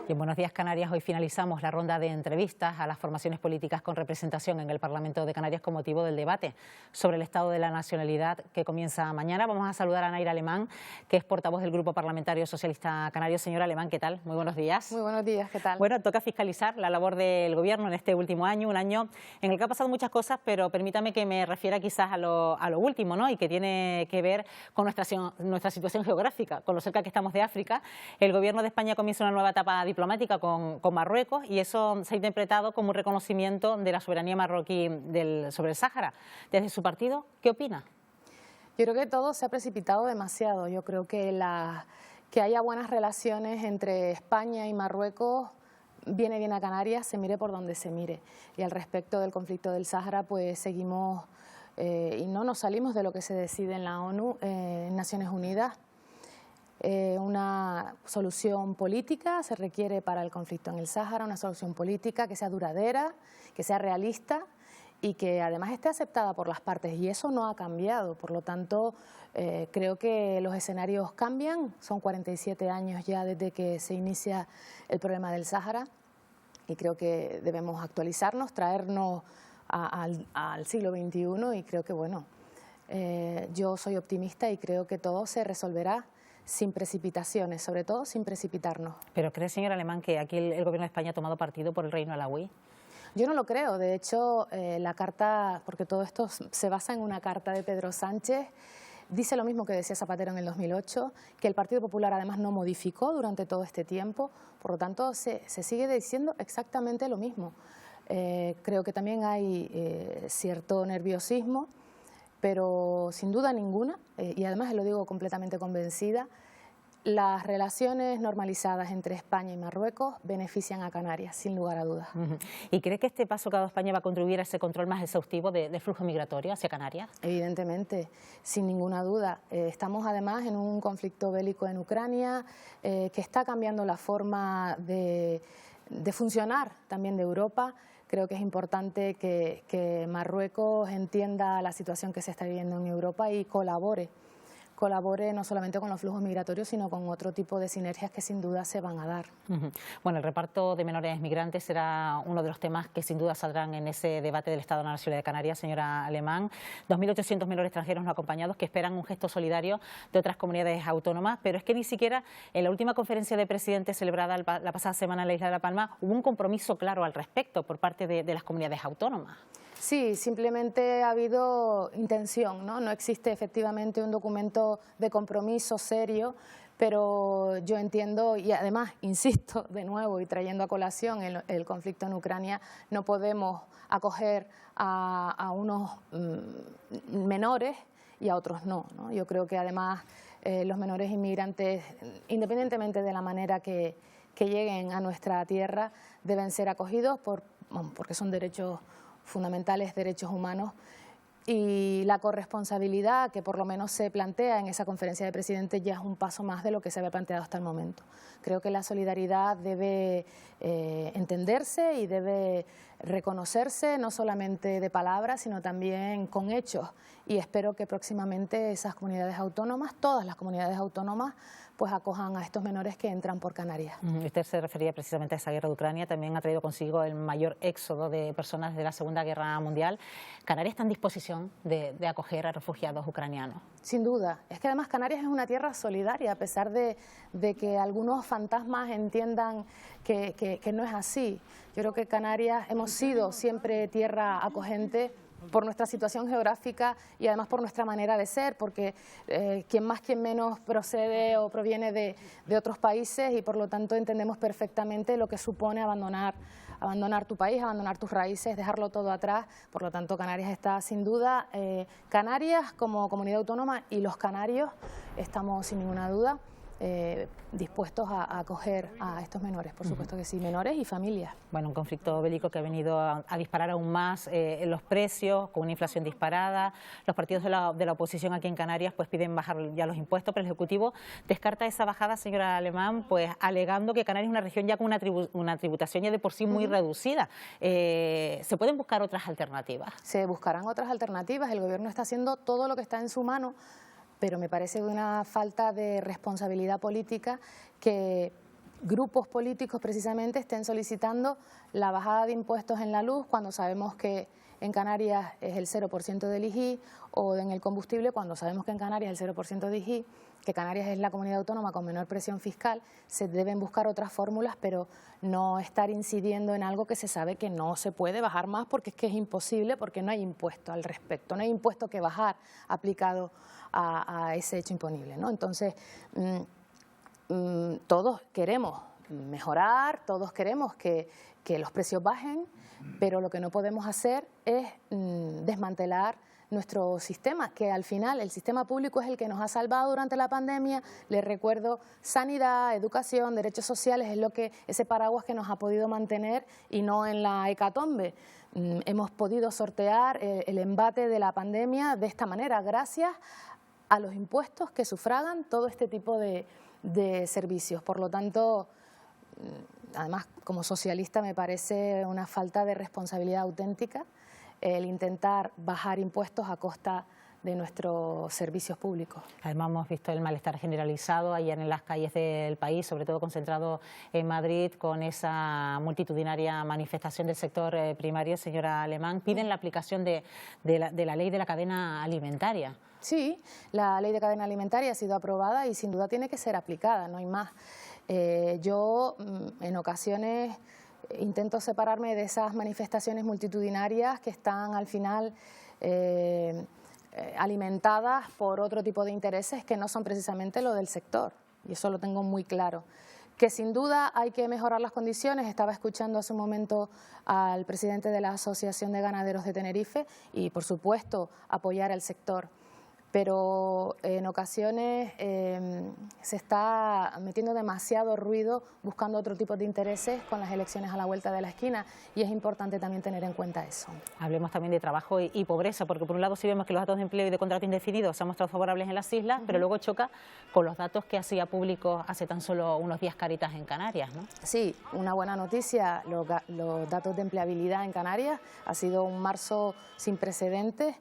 Y en Buenos Días Canarias hoy finalizamos la ronda de entrevistas a las formaciones políticas con representación en el Parlamento de Canarias con motivo del debate sobre el estado de la nacionalidad que comienza mañana. Vamos a saludar a Naira Alemán, que es portavoz del Grupo Parlamentario Socialista Canario. Señora Alemán, ¿qué tal? Muy buenos días. Muy buenos días, ¿qué tal? Bueno, toca fiscalizar la labor del Gobierno en este último año, un año en el que ha pasado muchas cosas, pero permítame que me refiera quizás a lo último, ¿no? Y que tiene que ver con nuestra situación geográfica, con lo cerca que estamos de África. El Gobierno de España comienza una nueva etapa diplomática con Marruecos y eso se ha interpretado como un reconocimiento de la soberanía marroquí sobre el Sáhara. Desde su partido, ¿qué opina? Yo creo que todo se ha precipitado demasiado. Yo creo que que haya buenas relaciones entre España y Marruecos viene bien a Canarias, se mire por donde se mire. Y al respecto del conflicto del Sáhara, pues seguimos y no nos salimos de lo que se decide en la ONU, en Naciones Unidas. Una solución política se requiere para el conflicto en el Sáhara, una solución política que sea duradera, que sea realista y que además esté aceptada por las partes, y eso no ha cambiado. Por lo tanto, creo que los escenarios cambian. Son 47 años ya desde que se inicia el problema del Sáhara y creo que debemos actualizarnos, traernos al siglo XXI, y creo que, bueno, yo soy optimista y creo que todo se resolverá sin precipitaciones, sobre todo sin precipitarnos. ¿Pero cree, señor Alemán, que aquí el Gobierno de España ha tomado partido por el Reino Alauí? Yo no lo creo. De hecho, la carta, porque todo esto se basa en una carta de Pedro Sánchez, dice lo mismo que decía Zapatero en el 2008, que el Partido Popular además no modificó durante todo este tiempo, por lo tanto se sigue diciendo exactamente lo mismo. Creo que también hay cierto nerviosismo, pero sin duda ninguna, y además lo digo completamente convencida, las relaciones normalizadas entre España y Marruecos benefician a Canarias, sin lugar a dudas. ¿Y cree que este paso que ha dado España va a contribuir a ese control más exhaustivo del flujo migratorio hacia Canarias? Evidentemente, sin ninguna duda. Estamos además en un conflicto bélico en Ucrania que está cambiando la forma de funcionar también de Europa. Creo que es importante que Marruecos entienda la situación que se está viviendo en Europa y colabore no solamente con los flujos migratorios, sino con otro tipo de sinergias que sin duda se van a dar. Bueno, el reparto de menores migrantes será uno de los temas que sin duda saldrán en ese debate del Estado de la Nacionalidad de Canarias, señora Alemán. 2.800 menores extranjeros no acompañados que esperan un gesto solidario de otras comunidades autónomas, pero es que ni siquiera en la última conferencia de presidentes celebrada la pasada semana en la isla de La Palma hubo un compromiso claro al respecto por parte de las comunidades autónomas. Sí, simplemente ha habido intención, ¿no? No existe efectivamente un documento de compromiso serio, pero yo entiendo, y además, insisto de nuevo y trayendo a colación el conflicto en Ucrania, no podemos acoger a unos menores y a otros no. Yo creo que además los menores inmigrantes, independientemente de la manera que lleguen a nuestra tierra, deben ser acogidos porque son derechos fundamentales, derechos humanos, y la corresponsabilidad que por lo menos se plantea en esa conferencia de presidentes ya es un paso más de lo que se había planteado hasta el momento. Creo que la solidaridad debe entenderse y debe reconocerse no solamente de palabras, sino también con hechos, y espero que próximamente esas comunidades autónomas, todas las comunidades autónomas, pues acojan a estos menores que entran por Canarias. Usted se refería precisamente a esa guerra de Ucrania, también ha traído consigo el mayor éxodo de personas desde la Segunda Guerra Mundial. ¿Canarias está en disposición de acoger a refugiados ucranianos? Sin duda. Es que además Canarias es una tierra solidaria, a pesar de que algunos fantasmas entiendan que no es así. Yo creo que Canarias hemos sido siempre tierra acogente por nuestra situación geográfica y además por nuestra manera de ser, porque quien más, quien menos procede o proviene de otros países, y por lo tanto entendemos perfectamente lo que supone abandonar tu país, abandonar tus raíces, dejarlo todo atrás. Por lo tanto, Canarias está sin duda, Canarias como comunidad autónoma y los canarios estamos sin ninguna duda dispuestos a acoger a estos menores, por supuesto que sí, menores y familias. Bueno, un conflicto bélico que ha venido a disparar aún más los precios, con una inflación disparada. Los partidos de la oposición aquí en Canarias pues piden bajar ya los impuestos, pero el Ejecutivo descarta esa bajada, señora Alemán, pues alegando que Canarias es una región ya con una tributación ya de por sí muy reducida. ¿Se pueden buscar otras alternativas? Se buscarán otras alternativas. El Gobierno está haciendo todo lo que está en su mano, pero me parece una falta de responsabilidad política que grupos políticos precisamente estén solicitando la bajada de impuestos en la luz cuando sabemos que en Canarias es el 0% del IGI, o en el combustible cuando sabemos que en Canarias es el 0% de IGI, que Canarias es la comunidad autónoma con menor presión fiscal. Se deben buscar otras fórmulas, pero no estar incidiendo en algo que se sabe que no se puede bajar más, porque es que es imposible, porque no hay impuesto al respecto, no hay impuesto que bajar aplicado a ese hecho imponible, ¿no? Entonces, todos queremos mejorar, todos queremos que los precios bajen, pero lo que no podemos hacer es desmantelar nuestro sistema, que al final el sistema público es el que nos ha salvado durante la pandemia. Les recuerdo, sanidad, educación, derechos sociales, es lo que ese paraguas que nos ha podido mantener y no en la hecatombe. Hemos podido sortear el embate de la pandemia de esta manera, gracias a los impuestos que sufragan todo este tipo de servicios. Por lo tanto, además, como socialista me parece una falta de responsabilidad auténtica el intentar bajar impuestos a costa de nuestros servicios públicos. Además hemos visto el malestar generalizado ayer en las calles del país, sobre todo concentrado en Madrid, con esa multitudinaria manifestación del sector primario. Señora Alemán, piden la aplicación de la ley de la cadena alimentaria. Sí, la ley de cadena alimentaria ha sido aprobada y sin duda tiene que ser aplicada, no hay más. Yo en ocasiones intento separarme de esas manifestaciones multitudinarias que están al final alimentadas por otro tipo de intereses que no son precisamente lo del sector, y eso lo tengo muy claro. Que sin duda hay que mejorar las condiciones. Estaba escuchando hace un momento al presidente de la Asociación de Ganaderos de Tenerife y, por supuesto, apoyar al sector. Pero en ocasiones se está metiendo demasiado ruido buscando otro tipo de intereses con las elecciones a la vuelta de la esquina, y es importante también tener en cuenta eso. Hablemos también de trabajo y pobreza, porque por un lado sí vemos que los datos de empleo y de contrato indefinido se han mostrado favorables en las islas, pero luego choca con los datos que hacía públicos hace tan solo unos días Cáritas en Canarias, ¿no? Sí, una buena noticia, los datos de empleabilidad en Canarias ha sido un marzo sin precedentes.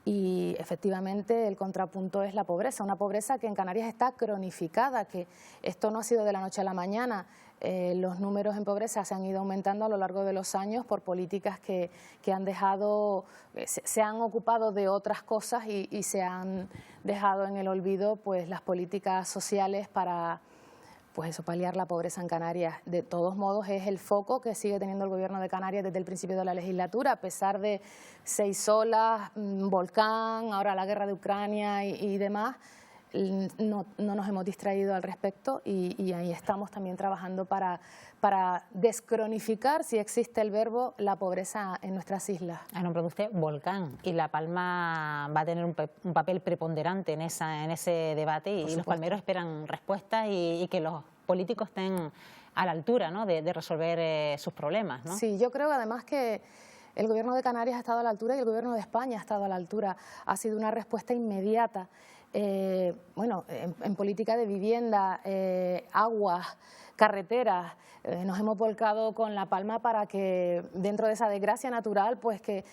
Y efectivamente el contrapunto es la pobreza, una pobreza que en Canarias está cronificada, que esto no ha sido de la noche a la mañana. Los números en pobreza se han ido aumentando a lo largo de los años por políticas que han dejado, se han ocupado de otras cosas y se han dejado en el olvido pues las políticas sociales para paliar la pobreza en Canarias. De todos modos, es el foco que sigue teniendo el Gobierno de Canarias desde el principio de la legislatura, a pesar de 6 olas, volcán, ahora la guerra de Ucrania y demás. No nos hemos distraído al respecto y ahí estamos también trabajando para descronificar, si existe el verbo, la pobreza en nuestras islas. Ha nombrado usted volcán, y La Palma va a tener un papel preponderante en ese debate, y los palmeros esperan respuestas y que los políticos estén a la altura, ¿no?, de resolver sus problemas, ¿no? Sí, yo creo además que el Gobierno de Canarias ha estado a la altura y el Gobierno de España ha estado a la altura. Ha sido una respuesta inmediata. En política de vivienda, aguas, carreteras, nos hemos volcado con La Palma para que dentro de esa desgracia natural que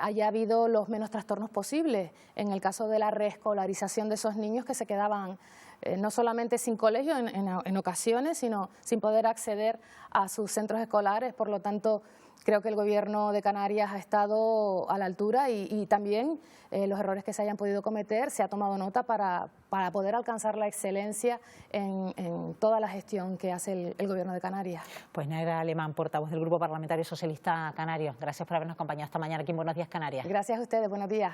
haya habido los menos trastornos posibles. En el caso de la reescolarización de esos niños que se quedaban no solamente sin colegio en ocasiones, sino sin poder acceder a sus centros escolares. Por lo tanto, creo que el Gobierno de Canarias ha estado a la altura y también los errores que se hayan podido cometer, se ha tomado nota para poder alcanzar la excelencia en toda la gestión que hace el Gobierno de Canarias. Pues Naira Alemán, portavoz del Grupo Parlamentario Socialista Canario, gracias por habernos acompañado esta mañana aquí en Buenos Días Canarias. Gracias a ustedes, buenos días.